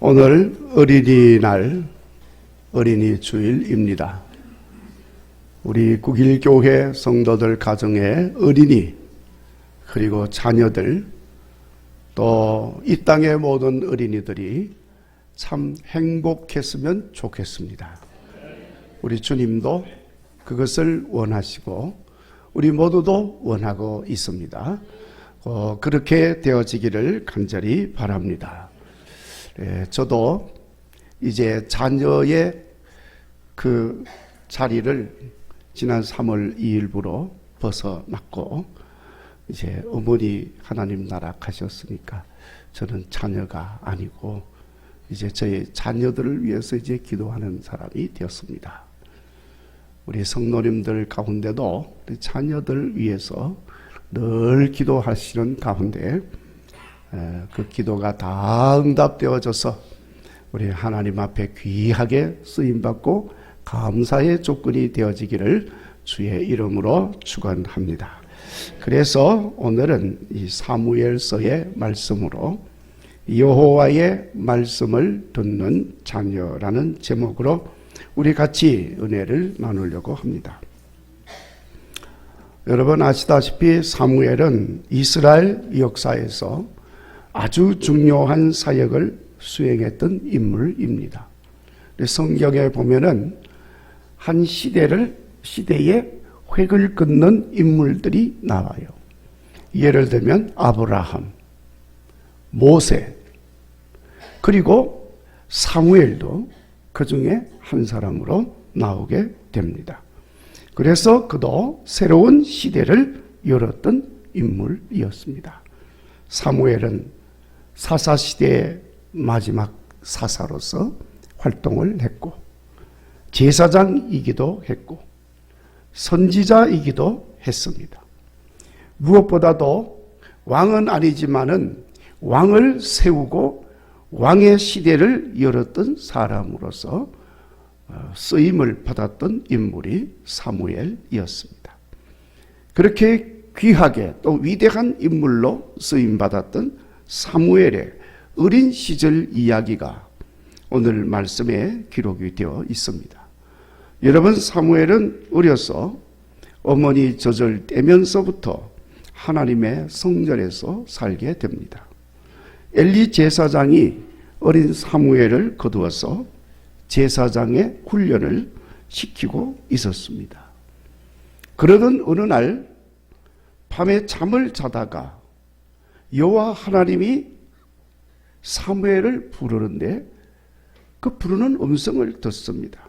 오늘 어린이날, 어린이 주일입니다. 우리 국일교회 성도들 가정의 어린이, 그리고 자녀들, 또 이 땅의 모든 어린이들이 참 행복했으면 좋겠습니다. 우리 주님도 그것을 원하시고 우리 모두도 원하고 있습니다. 그렇게 되어지기를 간절히 바랍니다. 저도 이제 자녀의 그 자리를 지난 3월 2일부로 벗어났고, 이제 어머니 하나님 나라 가셨으니까 저는 자녀가 아니고 이제 저희 자녀들을 위해서 이제 기도하는 사람이 되었습니다. 우리 성도님들 가운데도 우리 자녀들 위해서 늘 기도하시는 가운데 그 기도가 다 응답되어져서 우리 하나님 앞에 귀하게 쓰임받고 감사의 조건이 되어지기를 주의 이름으로 축원합니다. 그래서 오늘은 이 사무엘서의 말씀으로 여호와의 말씀을 듣는 자녀라는 제목으로 우리 같이 은혜를 나누려고 합니다. 여러분 아시다시피 사무엘은 이스라엘 역사에서 아주 중요한 사역을 수행했던 인물입니다. 성경에 보면은 한 시대에 획을 긋는 인물들이 나와요. 예를 들면 아브라함, 모세, 그리고 사무엘도 그 중에 한 사람으로 나오게 됩니다. 그래서 그도 새로운 시대를 열었던 인물이었습니다. 사무엘은 사사시대의 마지막 사사로서 활동을 했고, 제사장이기도 했고, 선지자이기도 했습니다. 무엇보다도 왕은 아니지만은 왕을 세우고 왕의 시대를 열었던 사람으로서 쓰임을 받았던 인물이 사무엘이었습니다. 그렇게 귀하게 또 위대한 인물로 쓰임받았던 사무엘의 어린 시절 이야기가 오늘 말씀에 기록이 되어 있습니다. 여러분, 사무엘은 어려서 어머니 젖을 떼면서부터 하나님의 성전에서 살게 됩니다. 엘리 제사장이 어린 사무엘을 거두어서 제사장의 훈련을 시키고 있었습니다. 그러던 어느 날 밤에 잠을 자다가 여호와 하나님이 사무엘을 부르는데 그 부르는 음성을 듣습니다.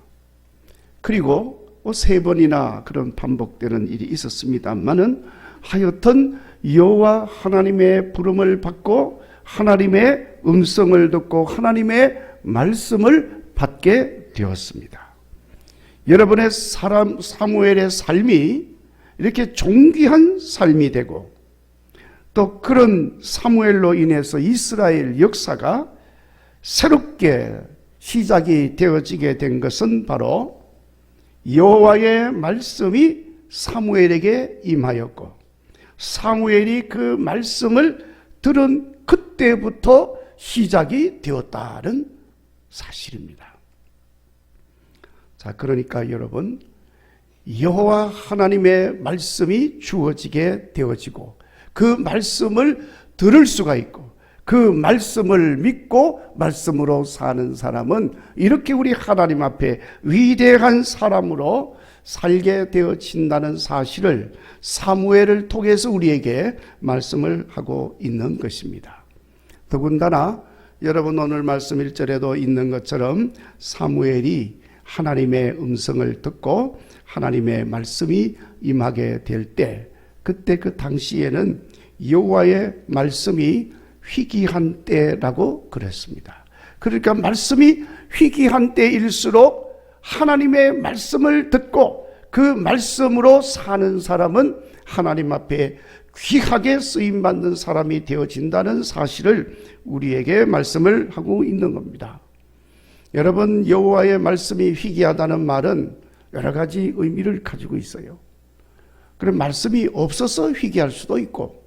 그리고 3번이나 그런 반복되는 일이 있었습니다만은 하여튼 여호와 하나님의 부름을 받고 하나님의 음성을 듣고 하나님의 말씀을 받게 되었습니다. 여러분의 사무엘의 삶이 이렇게 존귀한 삶이 되고, 또 그런 사무엘로 인해서 이스라엘 역사가 새롭게 시작이 되어지게 된 것은 바로 여호와의 말씀이 사무엘에게 임하였고, 사무엘이 그 말씀을 들은 그때부터 시작이 되었다는 사실입니다. 자, 그러니까 여러분, 여호와 하나님의 말씀이 주어지게 되어지고 그 말씀을 들을 수가 있고 그 말씀을 믿고 말씀으로 사는 사람은 이렇게 우리 하나님 앞에 위대한 사람으로 살게 되어진다는 사실을 사무엘을 통해서 우리에게 말씀을 하고 있는 것입니다. 더군다나 여러분 오늘 말씀 1절에도 있는 것처럼 사무엘이 하나님의 음성을 듣고 하나님의 말씀이 임하게 될 때, 그때 그 당시에는 여호와의 말씀이 희귀한 때라고 그랬습니다. 그러니까 말씀이 희귀한 때일수록 하나님의 말씀을 듣고 그 말씀으로 사는 사람은 하나님 앞에 귀하게 쓰임받는 사람이 되어진다는 사실을 우리에게 말씀을 하고 있는 겁니다. 여러분, 여호와의 말씀이 희귀하다는 말은 여러 가지 의미를 가지고 있어요. 그럼 말씀이 없어서 희귀할 수도 있고,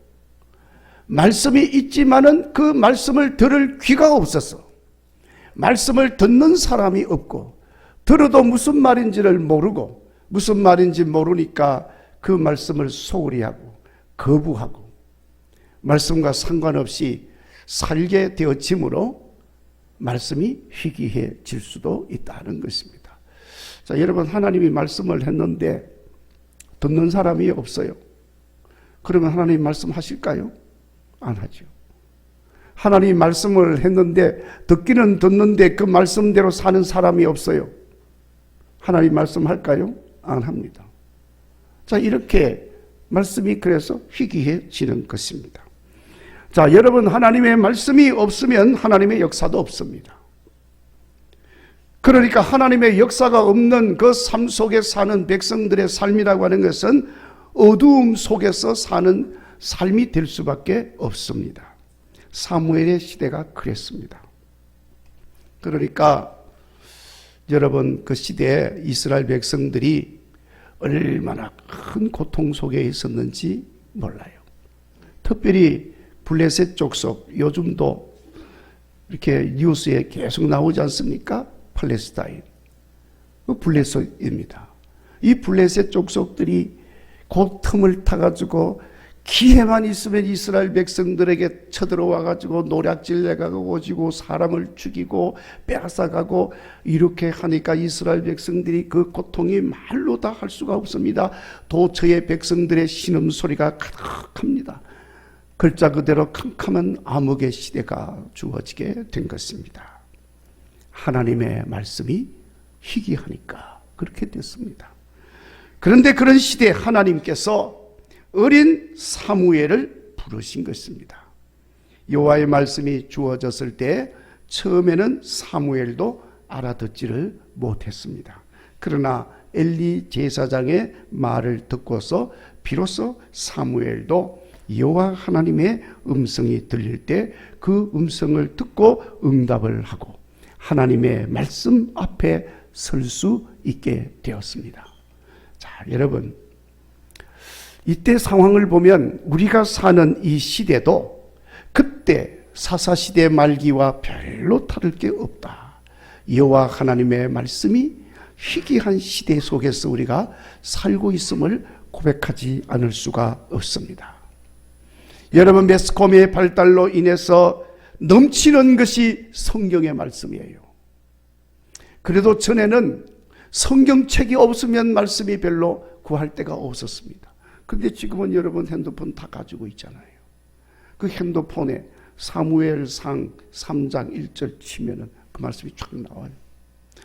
말씀이 있지만은 그 말씀을 들을 귀가 없어서, 말씀을 듣는 사람이 없고, 들어도 무슨 말인지를 모르고, 무슨 말인지 모르니까 그 말씀을 소홀히 하고 거부하고 말씀과 상관없이 살게 되어짐으로 말씀이 희귀해질 수도 있다는 것입니다. 자, 여러분, 하나님이 말씀을 했는데 듣는 사람이 없어요. 그러면 하나님 말씀하실까요? 안 하죠. 하나님 말씀을 했는데 듣기는 듣는데 그 말씀대로 사는 사람이 없어요. 하나님 말씀할까요? 안 합니다. 자, 이렇게 말씀이 그래서 희귀해지는 것입니다. 자, 여러분, 하나님의 말씀이 없으면 하나님의 역사도 없습니다. 그러니까 하나님의 역사가 없는 그 삶 속에 사는 백성들의 삶이라고 하는 것은 어두움 속에서 사는 삶이 될 수밖에 없습니다. 사무엘의 시대가 그랬습니다. 그러니까 여러분, 그 시대에 이스라엘 백성들이 얼마나 큰 고통 속에 있었는지 몰라요. 특별히 블레셋 족속, 요즘도 이렇게 뉴스에 계속 나오지 않습니까? 팔레스타인, 그 블레셋입니다. 이 블레셋 족속들이 그 틈을 타가지고 기회만 있으면 이스라엘 백성들에게 쳐들어와가지고 노략질 내가고 오지고 사람을 죽이고 빼앗아가고 이렇게 하니까 이스라엘 백성들이 그 고통이 말로 다 할 수가 없습니다. 도처의 백성들의 신음소리가 가득합니다. 글자 그대로 캄캄한 암흑의 시대가 주어지게 된 것입니다. 하나님의 말씀이 희귀하니까 그렇게 됐습니다. 그런데 그런 시대에 하나님께서 어린 사무엘을 부르신 것입니다. 여호와의 말씀이 주어졌을 때 처음에는 사무엘도 알아듣지를 못했습니다. 그러나 엘리 제사장의 말을 듣고서 비로소 사무엘도 여호와 하나님의 음성이 들릴 때 그 음성을 듣고 응답을 하고 하나님의 말씀 앞에 설 수 있게 되었습니다. 자, 여러분, 이때 상황을 보면 우리가 사는 이 시대도 그때 사사시대 말기와 별로 다를 게 없다. 여호와 하나님의 말씀이 희귀한 시대 속에서 우리가 살고 있음을 고백하지 않을 수가 없습니다. 여러분, 매스컴의 발달로 인해서 넘치는 것이 성경의 말씀이에요. 그래도 전에는 성경책이 없으면 말씀이 별로 구할 데가 없었습니다. 근데 지금은 여러분 핸드폰 다 가지고 있잖아요. 그 핸드폰에 사무엘상 3장 1절 치면은 그 말씀이 쫙 나와요.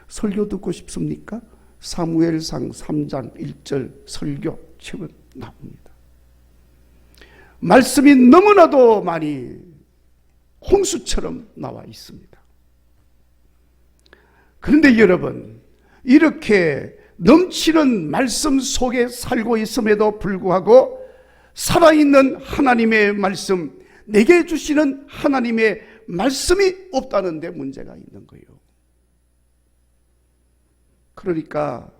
설교 듣고 싶습니까? 사무엘상 3장 1절 설교 치면 나옵니다. 말씀이 너무나도 많이 홍수처럼 나와 있습니다. 그런데 여러분, 이렇게 넘치는 말씀 속에 살고 있음에도 불구하고 살아있는 하나님의 말씀, 내게 주시는 하나님의 말씀이 없다는 데 문제가 있는 거예요. 그러니까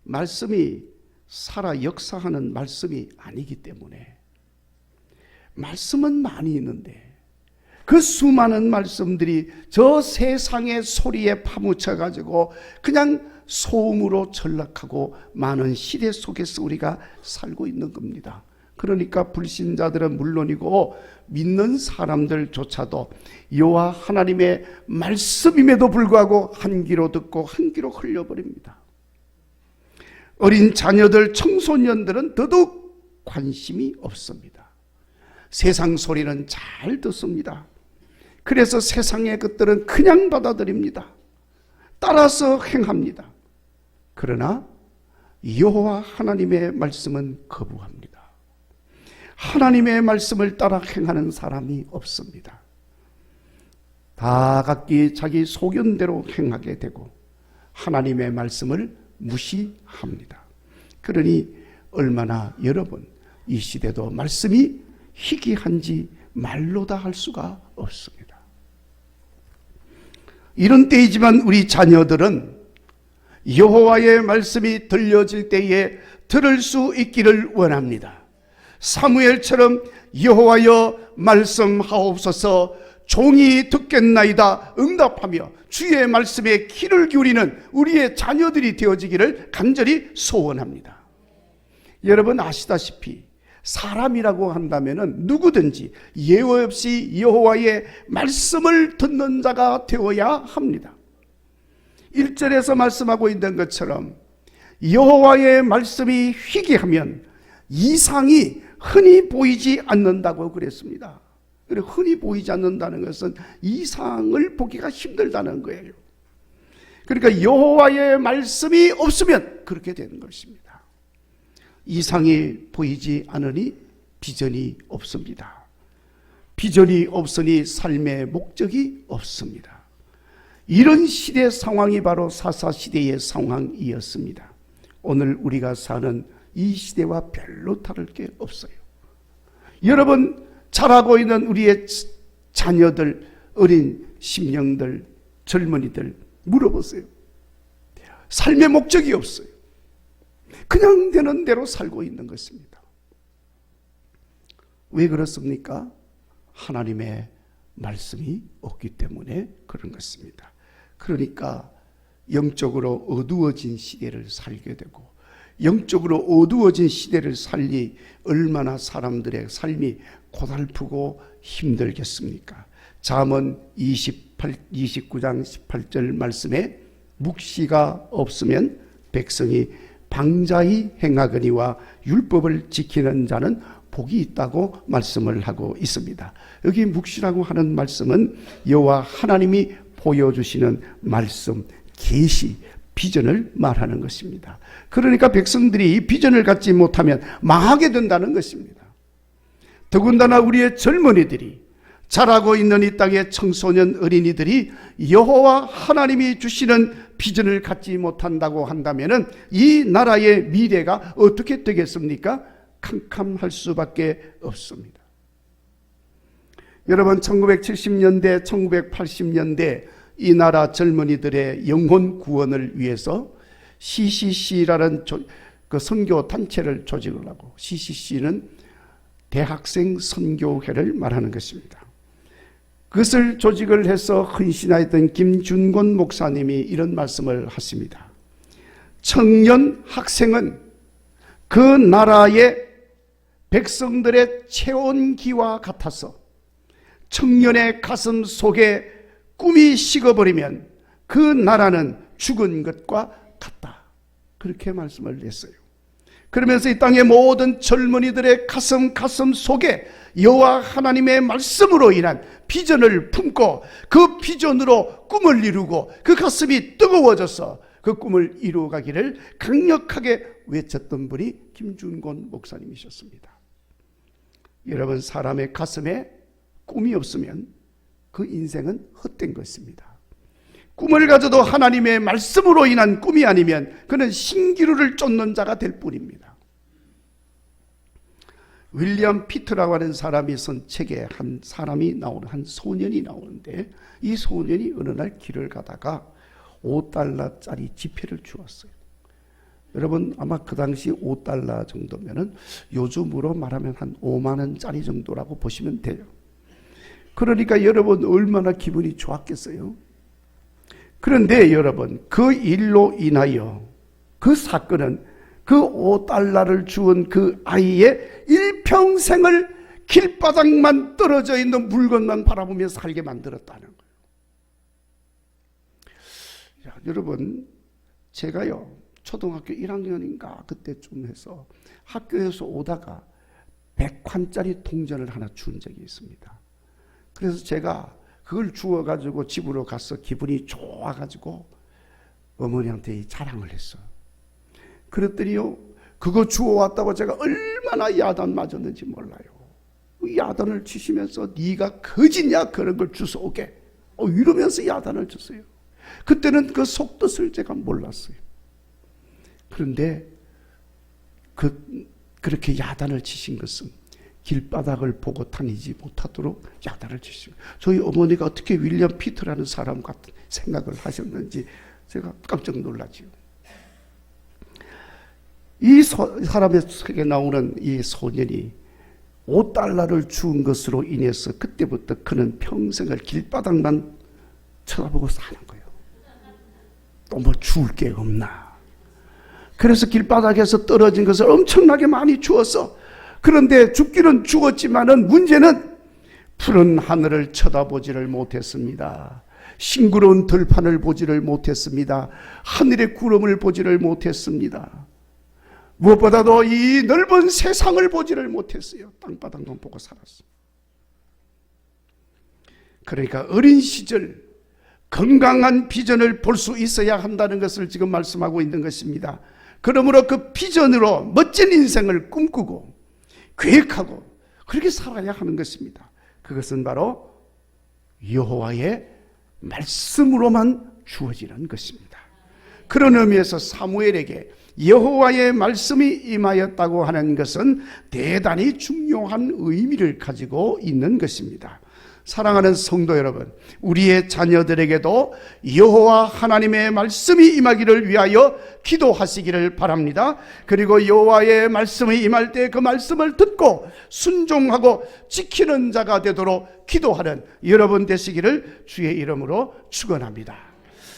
말씀이 살아 역사하는 말씀이 아니기 때문에 말씀은 많이 있는데 그 수많은 말씀들이 저 세상의 소리에 파묻혀 가지고 그냥 소음으로 전락하고 많은 시대 속에서 우리가 살고 있는 겁니다. 그러니까 불신자들은 물론이고 믿는 사람들조차도 여호와 하나님의 말씀임에도 불구하고 한 귀로 듣고 한 귀로 흘려버립니다. 어린 자녀들, 청소년들은 더더욱 관심이 없습니다. 세상 소리는 잘 듣습니다. 그래서 세상의 것들은 그냥 받아들입니다. 따라서 행합니다. 그러나 여호와 하나님의 말씀은 거부합니다. 하나님의 말씀을 따라 행하는 사람이 없습니다. 다 각기 자기 소견대로 행하게 되고 하나님의 말씀을 무시합니다. 그러니 얼마나 여러분, 이 시대도 말씀이 희귀한지 말로 다 할 수가 없습니다. 이런 때이지만 우리 자녀들은 여호와의 말씀이 들려질 때에 들을 수 있기를 원합니다. 사무엘처럼 여호와여 말씀하옵소서, 종이 듣겠나이다 응답하며 주의 말씀에 귀를 기울이는 우리의 자녀들이 되어지기를 간절히 소원합니다. 여러분 아시다시피 사람이라고 한다면 누구든지 예외 없이 여호와의 말씀을 듣는 자가 되어야 합니다. 1절에서 말씀하고 있는 것처럼 여호와의 말씀이 희귀하면 이상이 흔히 보이지 않는다고 그랬습니다. 흔히 보이지 않는다는 것은 이상을 보기가 힘들다는 거예요. 그러니까 여호와의 말씀이 없으면 그렇게 되는 것입니다. 이상이 보이지 않으니 비전이 없습니다. 비전이 없으니 삶의 목적이 없습니다. 이런 시대 상황이 바로 사사시대의 상황이었습니다. 오늘 우리가 사는 이 시대와 별로 다를 게 없어요. 여러분 자라고 있는 우리의 자녀들, 어린 심령들, 젊은이들 물어보세요. 삶의 목적이 없어요. 그냥 되는 대로 살고 있는 것입니다. 왜 그렇습니까? 하나님의 말씀이 없기 때문에 그런 것입니다. 그러니까 영적으로 어두워진 시대를 살게 되고, 영적으로 어두워진 시대를 살리 얼마나 사람들의 삶이 고달프고 힘들겠습니까? 잠언 29장 18절 말씀에 묵시가 없으면 백성이 방자히 행하거니와 율법을 지키는 자는 복이 있다고 말씀을 하고 있습니다. 여기 묵시라고 하는 말씀은 여호와 하나님이 보여주시는 말씀, 계시, 비전을 말하는 것입니다. 그러니까 백성들이 비전을 갖지 못하면 망하게 된다는 것입니다. 더군다나 우리의 젊은이들이, 자라고 있는 이 땅의 청소년 어린이들이 여호와 하나님이 주시는 비전을 갖지 못한다고 한다면 이 나라의 미래가 어떻게 되겠습니까? 캄캄할 수밖에 없습니다. 여러분 1970년대, 1980년대 이 나라 젊은이들의 영혼 구원을 위해서 CCC라는 그 선교 단체를 조직을 하고, CCC는 대학생 선교회를 말하는 것입니다. 그것을 조직을 해서 헌신하였던 김준권 목사님이 이런 말씀을 하십니다. 청년 학생은 그 나라의 백성들의 체온기와 같아서 청년의 가슴 속에 꿈이 식어버리면 그 나라는 죽은 것과 같다. 그렇게 말씀을 했어요. 그러면서 이 땅의 모든 젊은이들의 가슴 속에 여호와 하나님의 말씀으로 인한 비전을 품고 그 비전으로 꿈을 이루고 그 가슴이 뜨거워져서 그 꿈을 이루어가기를 강력하게 외쳤던 분이 김준권 목사님이셨습니다. 여러분 사람의 가슴에 꿈이 없으면 그 인생은 헛된 것입니다. 꿈을 가져도 하나님의 말씀으로 인한 꿈이 아니면 그는 신기루를 쫓는 자가 될 뿐입니다. 윌리엄 피트라고 하는 사람이 쓴 책에 한 소년이 나오는데, 이 소년이 어느 날 길을 가다가 $5짜리 지폐를 주었어요. 여러분 아마 그 당시 $5 정도면은 요즘으로 말하면 한 5만 원짜리 정도라고 보시면 돼요. 그러니까 여러분 얼마나 기분이 좋았겠어요. 그런데 여러분 그 일로 인하여 그 사건은 그 $5를 주은 그 아이의 일평생을 길바닥만 떨어져 있는 물건만 바라보며 살게 만들었다는 거예요. 야, 여러분 제가요 초등학교 1학년인가 그때쯤 해서 학교에서 오다가 100환짜리 동전을 하나 준 적이 있습니다. 그래서 제가 그걸 주워가지고 집으로 가서 기분이 좋아가지고 어머니한테 자랑을 했어. 그랬더니요 그거 주워왔다고 제가 얼마나 야단 맞았는지 몰라요. 야단을 치시면서 네가 거지냐 그런 걸 주워오게 이러면서 야단을 쳤어요. 그때는 그 속뜻을 제가 몰랐어요. 그런데 그렇게 야단을 치신 것은 길바닥을 보고 다니지 못하도록 야단을 치시고, 저희 어머니가 어떻게 윌리엄 피터라는 사람 같은 생각을 하셨는지 제가 깜짝 놀라지요. 이 사람의 책에 나오는 이 소년이 $5를 준 것으로 인해서 그때부터 그는 평생을 길바닥만 쳐다보고 사는 거예요. 또 뭐 주울 게 없나. 그래서 길바닥에서 떨어진 것을 엄청나게 많이 주었어. 그런데 죽기는 죽었지만은 문제는 푸른 하늘을 쳐다보지를 못했습니다. 싱그러운 들판을 보지를 못했습니다. 하늘의 구름을 보지를 못했습니다. 무엇보다도 이 넓은 세상을 보지를 못했어요. 땅바닥만 보고 살았어요. 그러니까 어린 시절 건강한 비전을 볼 수 있어야 한다는 것을 지금 말씀하고 있는 것입니다. 그러므로 그 비전으로 멋진 인생을 꿈꾸고 계획하고 그렇게 살아야 하는 것입니다. 그것은 바로 여호와의 말씀으로만 주어지는 것입니다. 그런 의미에서 사무엘에게 여호와의 말씀이 임하였다고 하는 것은 대단히 중요한 의미를 가지고 있는 것입니다. 사랑하는 성도 여러분, 우리의 자녀들에게도 여호와 하나님의 말씀이 임하기를 위하여 기도하시기를 바랍니다. 그리고 여호와의 말씀이 임할 때 그 말씀을 듣고 순종하고 지키는 자가 되도록 기도하는 여러분 되시기를 주의 이름으로 축원합니다.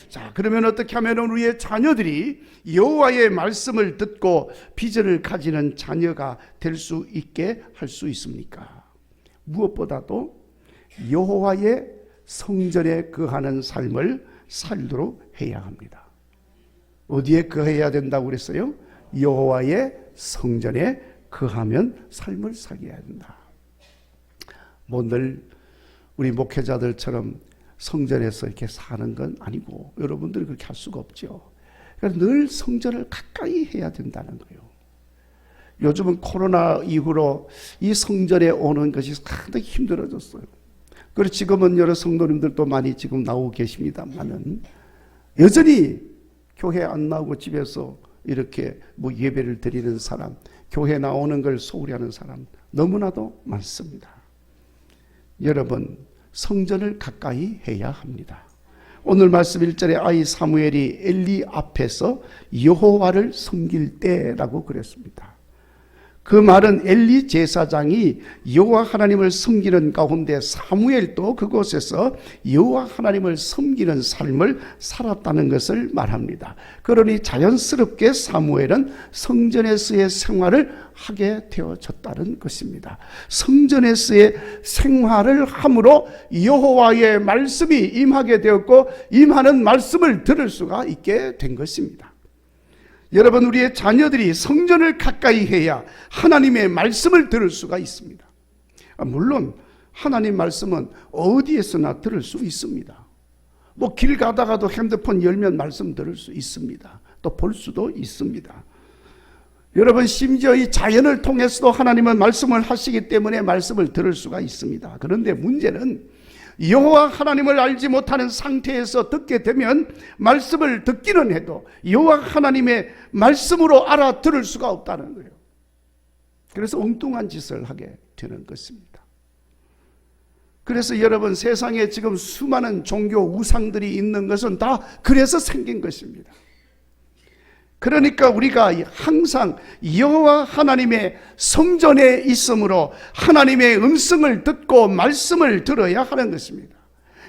자, 그러면 어떻게 하면 우리의 자녀들이 여호와의 말씀을 듣고 비전을 가지는 자녀가 될 수 있게 할 수 있습니까? 무엇보다도 여호와의 성전에 거하는 삶을 살도록 해야 합니다. 어디에 거해야 된다고 그랬어요? 여호와의 성전에 거하면 삶을 살게 된다. 뭐 늘 우리 목회자들처럼 성전에서 이렇게 사는 건 아니고 여러분들이 그렇게 할 수가 없죠. 그러니까 늘 성전을 가까이 해야 된다는 거예요. 요즘은 코로나 이후로 이 성전에 오는 것이 상당히 힘들어졌어요. 그리고 지금은 여러 성도님들도 많이 지금 나오고 계십니다만은 여전히 교회 안 나오고 집에서 이렇게 뭐 예배를 드리는 사람, 교회 나오는 걸 소홀히 하는 사람 너무나도 많습니다. 여러분, 성전을 가까이 해야 합니다. 오늘 말씀 1절에 아이 사무엘이 엘리 앞에서 여호와를 섬길 때라고 그랬습니다. 그 말은 엘리 제사장이 여호와 하나님을 섬기는 가운데 사무엘도 그곳에서 여호와 하나님을 섬기는 삶을 살았다는 것을 말합니다. 그러니 자연스럽게 사무엘은 성전에서의 생활을 하게 되어졌다는 것입니다. 성전에서의 생활을 함으로 여호와의 말씀이 임하게 되었고 임하는 말씀을 들을 수가 있게 된 것입니다. 여러분, 우리의 자녀들이 성전을 가까이 해야 하나님의 말씀을 들을 수가 있습니다. 물론 하나님 말씀은 어디에서나 들을 수 있습니다. 뭐 길 가다가도 핸드폰 열면 말씀 들을 수 있습니다. 또 볼 수도 있습니다. 여러분, 심지어 이 자연을 통해서도 하나님은 말씀을 하시기 때문에 말씀을 들을 수가 있습니다. 그런데 문제는 여호와 하나님을 알지 못하는 상태에서 듣게 되면 말씀을 듣기는 해도 여호와 하나님의 말씀으로 알아들을 수가 없다는 거예요. 그래서 엉뚱한 짓을 하게 되는 것입니다. 그래서 여러분, 세상에 지금 수많은 종교 우상들이 있는 것은 다 그래서 생긴 것입니다. 그러니까 우리가 항상 여호와 하나님의 성전에 있으므로 하나님의 음성을 듣고 말씀을 들어야 하는 것입니다.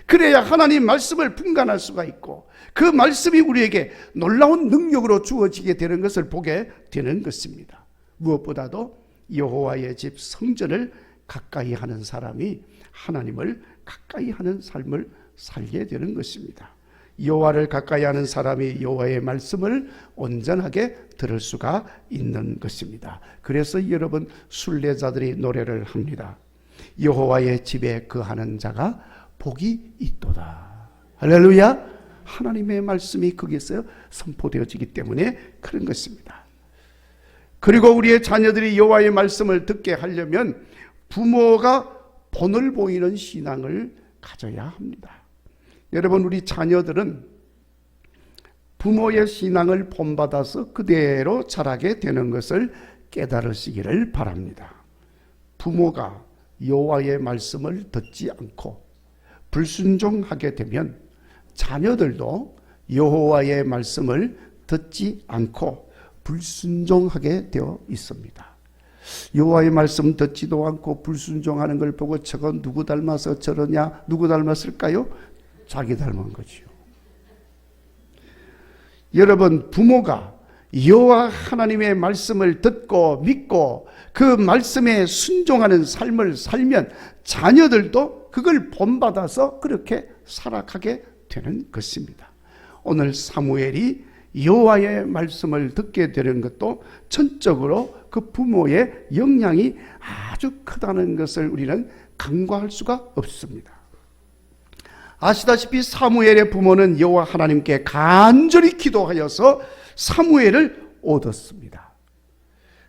그래야 하나님 말씀을 분간할 수가 있고 그 말씀이 우리에게 놀라운 능력으로 주어지게 되는 것을 보게 되는 것입니다. 무엇보다도 여호와의 집 성전을 가까이 하는 사람이 하나님을 가까이 하는 삶을 살게 되는 것입니다. 여호와를 가까이 하는 사람이 여호와의 말씀을 온전하게 들을 수가 있는 것입니다. 그래서 여러분, 순례자들이 노래를 합니다. 여호와의 집에 거하는 자가 복이 있도다. 할렐루야. 하나님의 말씀이 거기에서 선포되어지기 때문에 그런 것입니다. 그리고 우리의 자녀들이 여호와의 말씀을 듣게 하려면 부모가 본을 보이는 신앙을 가져야 합니다. 여러분, 우리 자녀들은 부모의 신앙을 본받아서 그대로 자라게 되는 것을 깨달으시기를 바랍니다. 부모가 여호와의 말씀을 듣지 않고 불순종하게 되면 자녀들도 여호와의 말씀을 듣지 않고 불순종하게 되어 있습니다. 여호와의 말씀 듣지도 않고 불순종하는 걸 보고 저건 누구 닮아서 저러냐? 누구 닮았을까요? 자기 닮은 거지요. 여러분, 부모가 여호와 하나님의 말씀을 듣고 믿고 그 말씀에 순종하는 삶을 살면 자녀들도 그걸 본받아서 그렇게 살아가게 되는 것입니다. 오늘 사무엘이 여호와의 말씀을 듣게 되는 것도 전적으로 그 부모의 영향이 아주 크다는 것을 우리는 간과할 수가 없습니다. 아시다시피 사무엘의 부모는 여호와 하나님께 간절히 기도하여서 사무엘을 얻었습니다.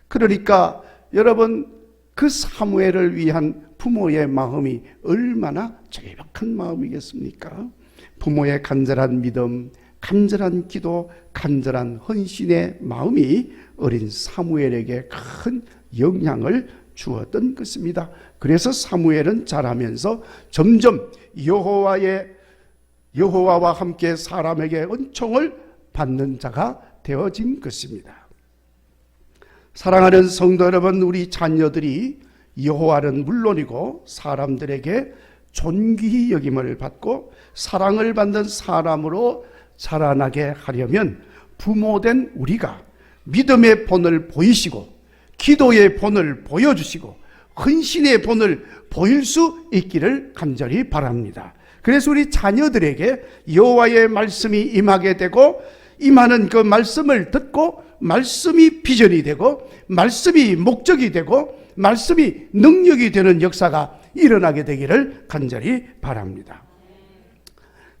그러니까 여러분, 그 사무엘을 위한 부모의 마음이 얼마나 절박한 마음이겠습니까? 부모의 간절한 믿음, 간절한 기도, 간절한 헌신의 마음이 어린 사무엘에게 큰 영향을 주었던 것입니다. 그래서 사무엘은 자라면서 점점 여호와와 함께 사람에게 은총을 받는 자가 되어진 것입니다. 사랑하는 성도 여러분, 우리 자녀들이 여호와는 물론이고 사람들에게 존귀히 여김을 받고 사랑을 받는 사람으로 자라나게 하려면 부모된 우리가 믿음의 본을 보이시고 기도의 본을 보여주시고 헌신의 본을 보일 수 있기를 간절히 바랍니다. 그래서 우리 자녀들에게 여호와의 말씀이 임하게 되고 임하는 그 말씀을 듣고 말씀이 비전이 되고 말씀이 목적이 되고 말씀이 능력이 되는 역사가 일어나게 되기를 간절히 바랍니다.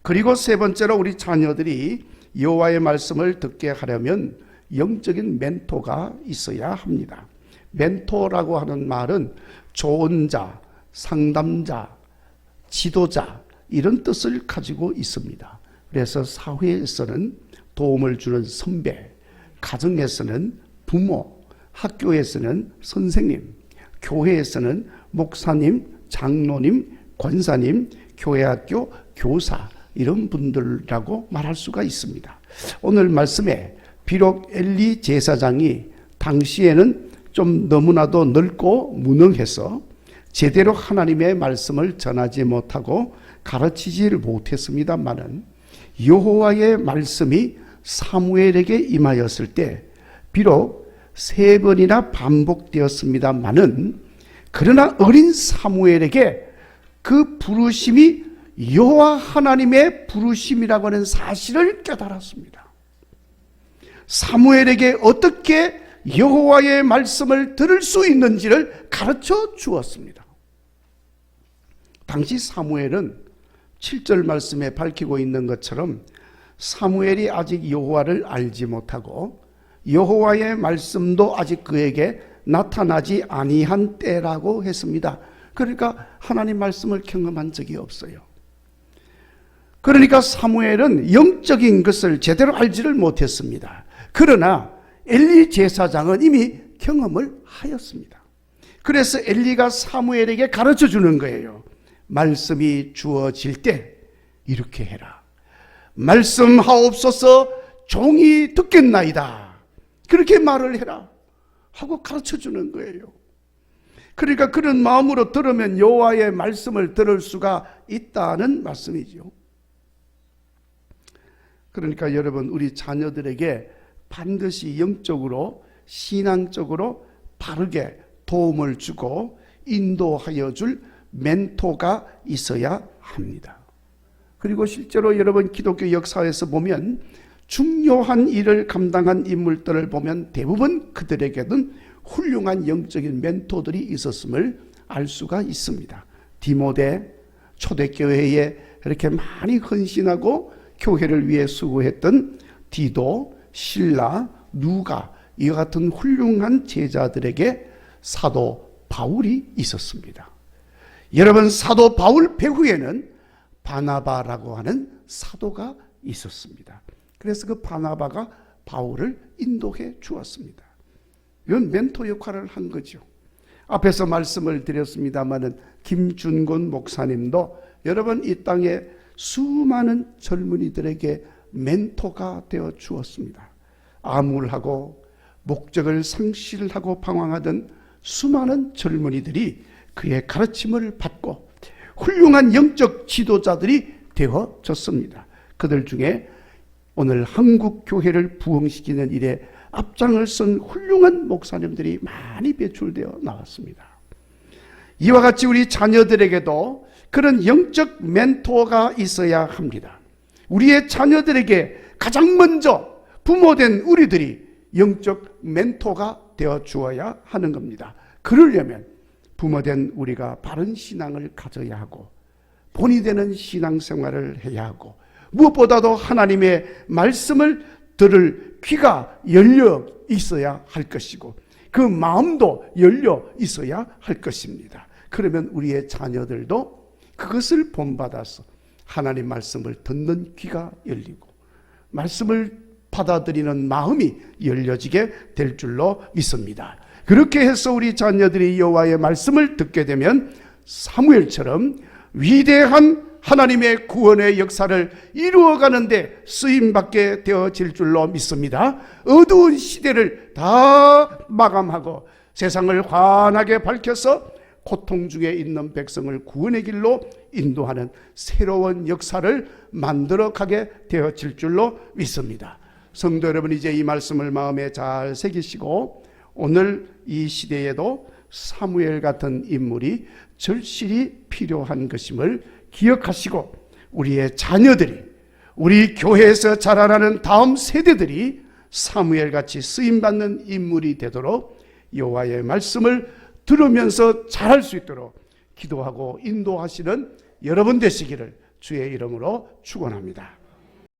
그리고 세 번째로 우리 자녀들이 여호와의 말씀을 듣게 하려면 영적인 멘토가 있어야 합니다. 멘토라고 하는 말은 좋은 자, 상담자, 지도자 이런 뜻을 가지고 있습니다. 그래서 사회에서는 도움을 주는 선배, 가정에서는 부모, 학교에서는 선생님, 교회에서는 목사님, 장로님, 권사님, 교회학교 교사 이런 분들이라고 말할 수가 있습니다. 오늘 말씀에 비록 엘리 제사장이 당시에는 좀 너무나도 넓고 무능해서 제대로 하나님의 말씀을 전하지 못하고 가르치지를 못했습니다마는 여호와의 말씀이 사무엘에게 임하였을 때 비록 3번이나 반복되었습니다마는 그러나 어린 사무엘에게 그 부르심이 여호와 하나님의 부르심이라고 하는 사실을 깨달았습니다. 사무엘에게 어떻게 여호와의 말씀을 들을 수 있는지를 가르쳐 주었습니다. 당시 사무엘은 7절 말씀에 밝히고 있는 것처럼 사무엘이 아직 여호와를 알지 못하고 여호와의 말씀도 아직 그에게 나타나지 아니한 때라고 했습니다. 그러니까 하나님 말씀을 경험한 적이 없어요. 그러니까 사무엘은 영적인 것을 제대로 알지를 못했습니다. 그러나 엘리 제사장은 이미 경험을 하였습니다. 그래서 엘리가 사무엘에게 가르쳐 주는 거예요. 말씀이 주어질 때 이렇게 해라. 말씀하옵소서 종이 듣겠나이다. 그렇게 말을 해라 하고 가르쳐 주는 거예요. 그러니까 그런 마음으로 들으면 여호와의 말씀을 들을 수가 있다는 말씀이죠. 그러니까 여러분, 우리 자녀들에게 반드시 영적으로 신앙적으로 바르게 도움을 주고 인도하여 줄 멘토가 있어야 합니다. 그리고 실제로 여러분 기독교 역사에서 보면 중요한 일을 감당한 인물들을 보면 대부분 그들에게는 훌륭한 영적인 멘토들이 있었음을 알 수가 있습니다. 디모데, 초대교회에 이렇게 많이 헌신하고 교회를 위해 수고했던 디도, 실라, 누가 이와 같은 훌륭한 제자들에게 사도 바울이 있었습니다. 여러분, 사도 바울 배후에는 바나바라고 하는 사도가 있었습니다. 그래서 그 바나바가 바울을 인도해 주었습니다. 이건 멘토 역할을 한 거죠. 앞에서 말씀을 드렸습니다마는 김준곤 목사님도 여러분 이 땅에 수많은 젊은이들에게 멘토가 되어 주었습니다. 암울하고 목적을 상실하고 방황하던 수많은 젊은이들이 그의 가르침을 받고 훌륭한 영적 지도자들이 되어졌습니다. 그들 중에 오늘 한국 교회를 부흥시키는 일에 앞장을 쓴 훌륭한 목사님들이 많이 배출되어 나왔습니다. 이와 같이 우리 자녀들에게도 그런 영적 멘토가 있어야 합니다. 우리의 자녀들에게 가장 먼저 부모된 우리들이 영적 멘토가 되어 주어야 하는 겁니다. 그러려면 부모된 우리가 바른 신앙을 가져야 하고 본이 되는 신앙생활을 해야 하고 무엇보다도 하나님의 말씀을 들을 귀가 열려 있어야 할 것이고 그 마음도 열려 있어야 할 것입니다. 그러면 우리의 자녀들도 그것을 본받아서 하나님 말씀을 듣는 귀가 열리고 말씀을 받아들이는 마음이 열려지게 될 줄로 믿습니다. 그렇게 해서 우리 자녀들이 여호와의 말씀을 듣게 되면 사무엘처럼 위대한 하나님의 구원의 역사를 이루어가는데 쓰임받게 되어질 줄로 믿습니다. 어두운 시대를 다 마감하고 세상을 환하게 밝혀서 고통 중에 있는 백성을 구원의 길로 인도하는 새로운 역사를 만들어가게 되어질 줄로 믿습니다. 성도 여러분, 이제 이 말씀을 마음에 잘 새기시고 오늘 이 시대에도 사무엘 같은 인물이 절실히 필요한 것임을 기억하시고 우리의 자녀들이 우리 교회에서 자라나는 다음 세대들이 사무엘같이 쓰임받는 인물이 되도록 여호와의 말씀을 들으면서 잘할 수 있도록 기도하고 인도하시는 여러분 되시기를 주의 이름으로 축원합니다.